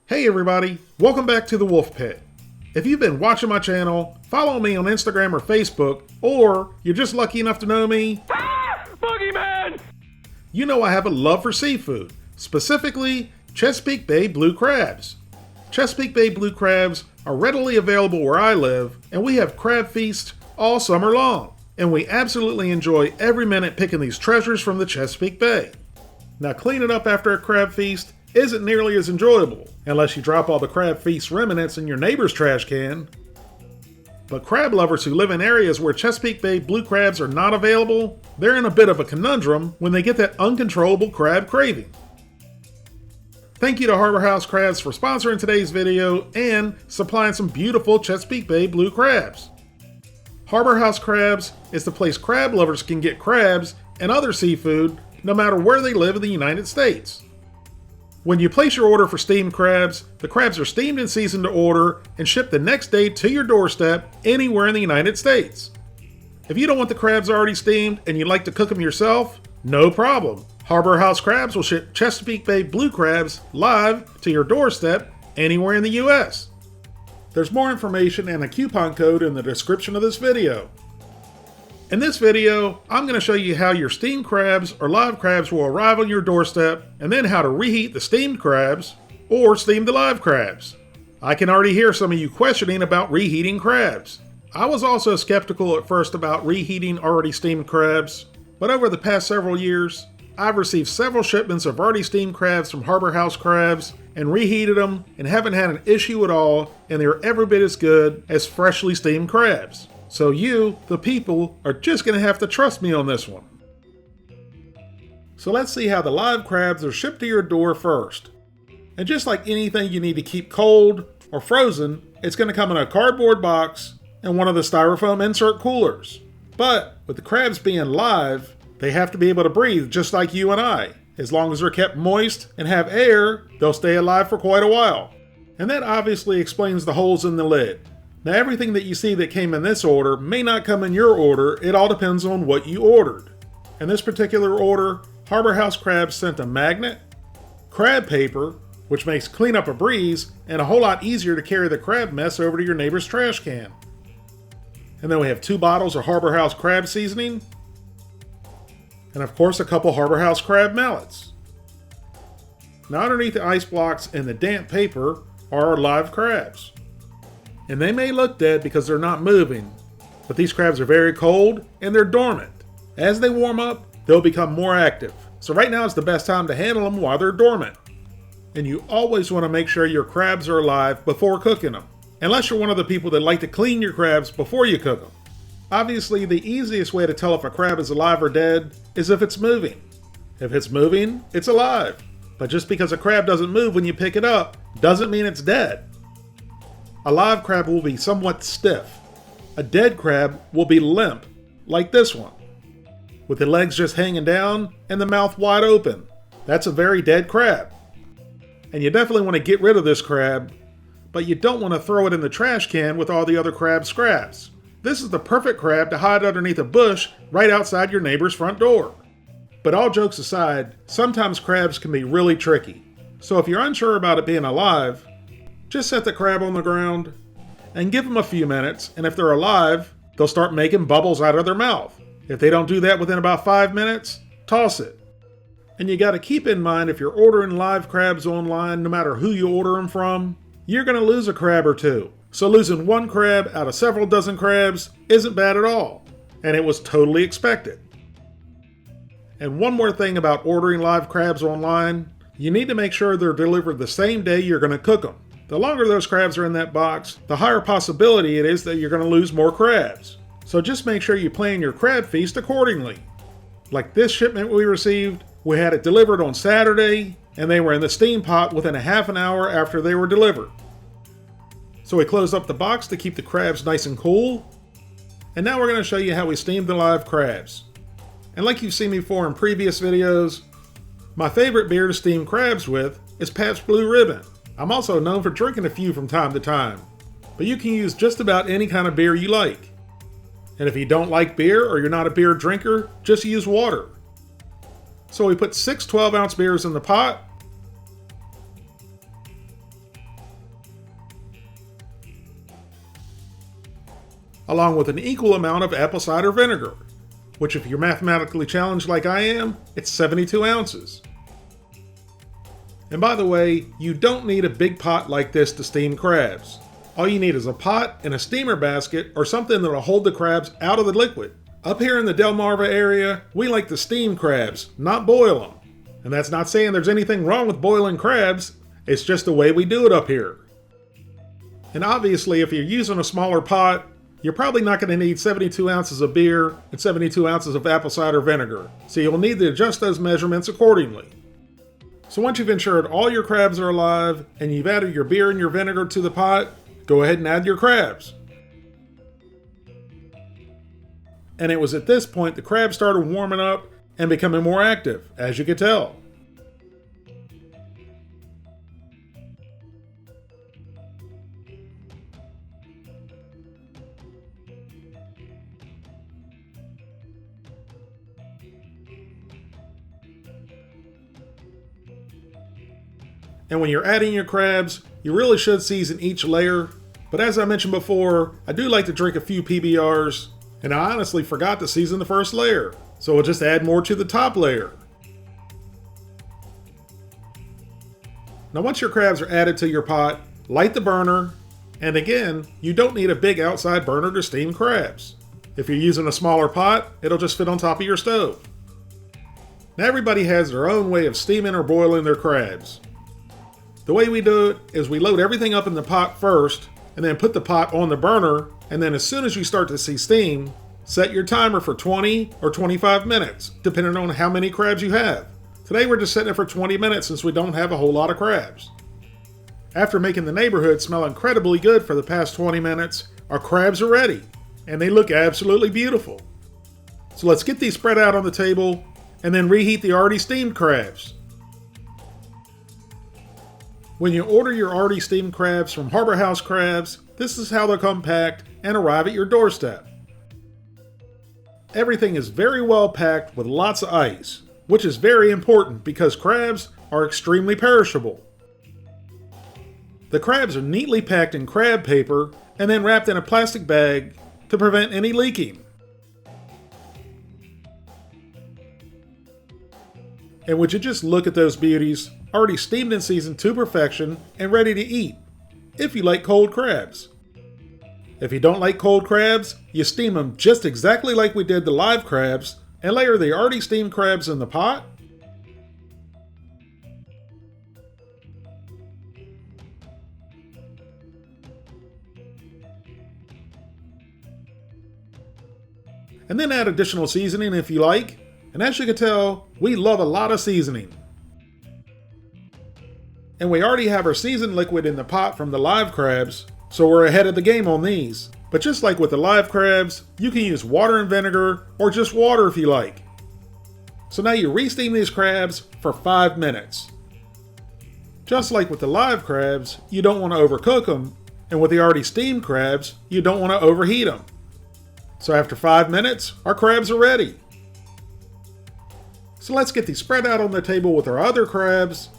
Hey everybody, welcome back to the Wolfe Pit. If you've been watching my channel, follow me on Instagram or Facebook, or you're just lucky enough to know me, Boogeyman! You know I have a love for seafood, specifically Chesapeake Bay blue crabs. Chesapeake Bay blue crabs are readily available where I live, and we have crab feasts all summer long, and we absolutely enjoy every minute picking these treasures from the Chesapeake Bay. Now cleaning up after a crab feast isn't nearly as enjoyable, unless you drop all the crab feast remnants in your neighbor's trash can. But crab lovers who live in areas where Chesapeake Bay blue crabs are not available, they're in a bit of a conundrum when they get that uncontrollable crab craving. Thank you to Harbor House Crabs for sponsoring today's video and supplying some beautiful Chesapeake Bay blue crabs. Harbor House Crabs is the place crab lovers can get crabs and other seafood no matter where they live in the United States. When you place your order for steamed crabs, the crabs are steamed and seasoned to order and shipped the next day to your doorstep anywhere in the United States. If you don't want the crabs already steamed and you'd like to cook them yourself, no problem. Harbor House Crabs will ship Chesapeake Bay blue crabs live to your doorstep anywhere in the US. There's more information and a coupon code in the description of this video. In this video, I'm going to show you how your steamed crabs or live crabs will arrive on your doorstep, and then how to reheat the steamed crabs or steam the live crabs. I can already hear some of you questioning about reheating crabs. I was also skeptical at first about reheating already steamed crabs, but over the past several years, I've received several shipments of already steamed crabs from Harbor House Crabs and reheated them and haven't had an issue at all, and they're every bit as good as freshly steamed crabs. So you, the people, are just going to have to trust me on this one. So let's see how the live crabs are shipped to your door first. And just like anything you need to keep cold or frozen, it's going to come in a cardboard box and one of the styrofoam insert coolers. But with the crabs being live, they have to be able to breathe just like you and I. As long as they're kept moist and have air, they'll stay alive for quite a while. And that obviously explains the holes in the lid. Now everything that you see that came in this order may not come in your order, it all depends on what you ordered. In this particular order, Harbor House Crabs sent a magnet, crab paper, which makes cleanup a breeze, and a whole lot easier to carry the crab mess over to your neighbor's trash can. And then we have 2 bottles of Harbor House crab seasoning, and of course a couple Harbor House crab mallets. Now underneath the ice blocks and the damp paper are our live crabs. And they may look dead because they're not moving, but these crabs are very cold and they're dormant. As they warm up, they'll become more active. So right now is the best time to handle them while they're dormant. And you always want to make sure your crabs are alive before cooking them, unless you're one of the people that like to clean your crabs before you cook them. Obviously, the easiest way to tell if a crab is alive or dead is if it's moving. If it's moving, it's alive. But just because a crab doesn't move when you pick it up, doesn't mean it's dead. A live crab will be somewhat stiff. A dead crab will be limp, like this one, with the legs just hanging down and the mouth wide open. That's a very dead crab. And you definitely want to get rid of this crab, but you don't want to throw it in the trash can with all the other crab scraps. This is the perfect crab to hide underneath a bush right outside your neighbor's front door. But all jokes aside, sometimes crabs can be really tricky. So if you're unsure about it being alive, just set the crab on the ground and give them a few minutes, and if they're alive, they'll start making bubbles out of their mouth. If they don't do that within about 5 minutes, toss it. And you got to keep in mind, if you're ordering live crabs online, no matter who you order them from, you're going to lose a crab or two. So losing one crab out of several dozen crabs isn't bad at all, and it was totally expected. And one more thing about ordering live crabs online, you need to make sure they're delivered the same day you're going to cook them. The longer those crabs are in that box, the higher possibility it is that you're going to lose more crabs. So just make sure you plan your crab feast accordingly. Like this shipment we received, we had it delivered on Saturday, and they were in the steam pot within a half an hour after they were delivered. So we closed up the box to keep the crabs nice and cool. And now we're going to show you how we steam the live crabs. And like you've seen before in previous videos, my favorite beer to steam crabs with is Pabst Blue Ribbon. I'm also known for drinking a few from time to time, but you can use just about any kind of beer you like. And if you don't like beer or you're not a beer drinker, just use water. So we put 6 12-ounce beers in the pot, along with an equal amount of apple cider vinegar, which if you're mathematically challenged like I am, it's 72 ounces. And by the way, you don't need a big pot like this to steam crabs. All you need is a pot and a steamer basket or something that'll hold the crabs out of the liquid. Up here in the Delmarva area, we like to steam crabs, not boil them. And that's not saying there's anything wrong with boiling crabs, it's just the way we do it up here. And obviously, if you're using a smaller pot, you're probably not going to need 72 ounces of beer and 72 ounces of apple cider vinegar, so you'll need to adjust those measurements accordingly. So once you've ensured all your crabs are alive and you've added your beer and your vinegar to the pot, go ahead and add your crabs. And it was at this point the crabs started warming up and becoming more active, as you could tell. And when you're adding your crabs, you really should season each layer. But as I mentioned before, I do like to drink a few PBRs, and I honestly forgot to season the first layer, so we'll just add more to the top layer. Now once your crabs are added to your pot, light the burner, and again, you don't need a big outside burner to steam crabs. If you're using a smaller pot, it'll just fit on top of your stove. Now everybody has their own way of steaming or boiling their crabs. The way we do it is we load everything up in the pot first, and then put the pot on the burner, and then as soon as you start to see steam, set your timer for 20 or 25 minutes, depending on how many crabs you have. Today we're just setting it for 20 minutes since we don't have a whole lot of crabs. After making the neighborhood smell incredibly good for the past 20 minutes, our crabs are ready, and they look absolutely beautiful. So let's get these spread out on the table, and then reheat the already steamed crabs. When you order your already steamed crabs from Harbor House Crabs, this is how they'll come packed and arrive at your doorstep. Everything is very well packed with lots of ice, which is very important because crabs are extremely perishable. The crabs are neatly packed in crab paper and then wrapped in a plastic bag to prevent any leaking. And would you just look at those beauties, already steamed and seasoned to perfection and ready to eat, if you like cold crabs. If you don't like cold crabs, you steam them just exactly like we did the live crabs and layer the already steamed crabs in the pot. And then add additional seasoning if you like. And as you can tell, we love a lot of seasoning. And we already have our seasoned liquid in the pot from the live crabs, so we're ahead of the game on these. But just like with the live crabs, you can use water and vinegar, or just water if you like. So now you re-steam these crabs for 5 minutes. Just like with the live crabs, you don't want to overcook them, and with the already steamed crabs, you don't want to overheat them. So after 5 minutes, our crabs are ready. So let's get these spread out on the table with our other crabs,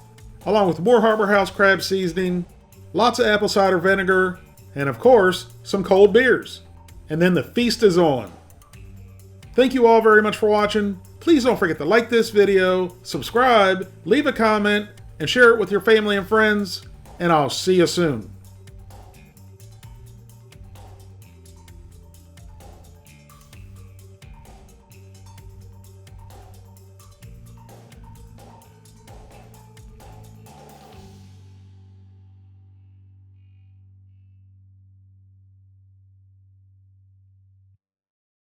along with more Harbor House crab seasoning, lots of apple cider vinegar, and of course, some cold beers. And then the feast is on. Thank you all very much for watching. Please don't forget to like this video, subscribe, leave a comment, and share it with your family and friends, and I'll see you soon.